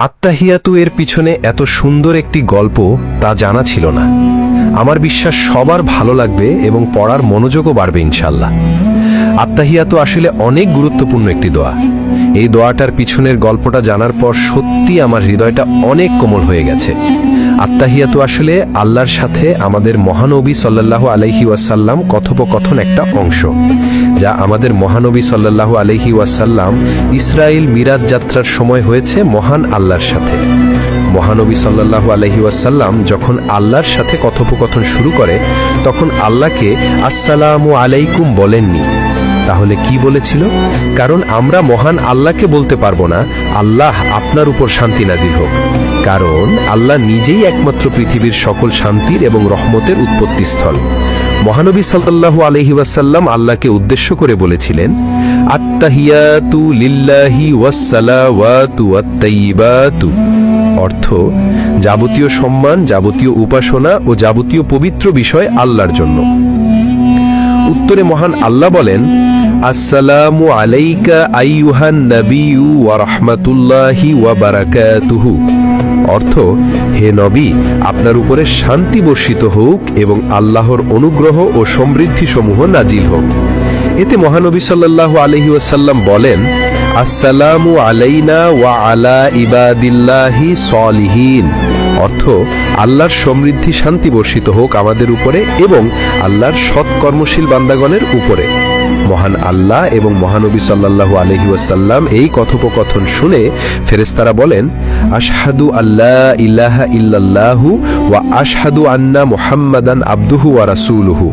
আত্তাহিয়াতু এর পিছনে এত সুন্দর একটি গল্প তা জানা ছিল না। আমার বিশ্বাস সবার ভালো লাগবে এবং পড়ার মনোযোগও বাড়বে ইনশাল্লাহ। আত্তাহিয়াতু আসলে অনেক গুরুত্বপূর্ণ একটি দোয়া। এই দোয়াটার পিছনের গল্পটা জানার পর সত্যি আমার হৃদয়টা অনেক কোমল হয়ে গেছে। আত্তাহিয়াতু আসলে আল্লাহর সাথে আমাদের মহানবী সাল্লাল্লাহু আলাইহি ওয়াসাল্লাম কথোপকথন একটা অংশ, যা আমাদের মহানবী সাল্লাল্লাহু আলাইহি ওয়াসাল্লাম ইসরাইল মিরাজ যাত্রার সময় হয়েছে মহান আল্লাহর সাথে। মহানবী সাল্লাল্লাহু আলাইহি ওয়াসাল্লাম যখন আল্লাহর সাথে কথোপকথন শুরু করে তখন আল্লাহকে আসসালামু আলাইকুম বলেননি, তাহলে কি বলেছিল? কারণ আমরা মহান আল্লাহকে বলতে পারবো না আল্লাহ আপনার উপর শান্তি নাজিল হোক, কারণ আল্লাহ নিজেই একমাত্র পৃথিবীর সকল শান্তির এবং রহমতের উৎপত্তিস্থল। মহানবী সাল্লাল্লাহু আলাইহি ওয়াসাল্লাম আল্লাহকে উদ্দেশ্য করে বলেছিলেন, আত্তাহিয়াতু লিল্লাহি ওয়াসসালাওয়াতু ওয়াত-তাইয়্যিবাতু, অর্থ যাবতীয় সম্মান, যাবতীয় উপাসনা ও যাবতীয় পবিত্র বিষয় আল্লাহর জন্য। উত্তরে মহান আল্লাহ বলেন, আসসালামু আলাইকা আইয়ুহান নবিয়্যু ওয়া রাহমাতুল্লাহি ওয়া বারাকাতুহু, অর্থ হে নবী, আপনার উপরে শান্তি বর্ষিত হোক এবং আল্লাহর অনুগ্রহ ও সমৃদ্ধি সমূহ নাজিল হোক। এতে মহানবী সাল্লাল্লাহু আলাইহি ওয়াসাল্লাম বলেন, আসসালামু আলাইনা ওয়া আলা ইবাদিল্লাহি সলিহিন, অর্থ আল্লাহর সমৃদ্ধি শান্তি বর্ষিত হোক আমাদের উপরে এবং আল্লাহর সৎকর্মশীল বান্দাগণের উপরে। মহান আল্লাহ এবং মহানবী সাল্লাল্লাহু আলাইহি ওয়াসাল্লাম এই কথোপকথন শুনে ফেরেশতারা বলেন, আশহাদু আল্লা ইলাহা ইল্লাল্লাহু ওয়া আশহাদু আন্না মুহাম্মাদান আবদুহু ওয়া রাসূলুহু।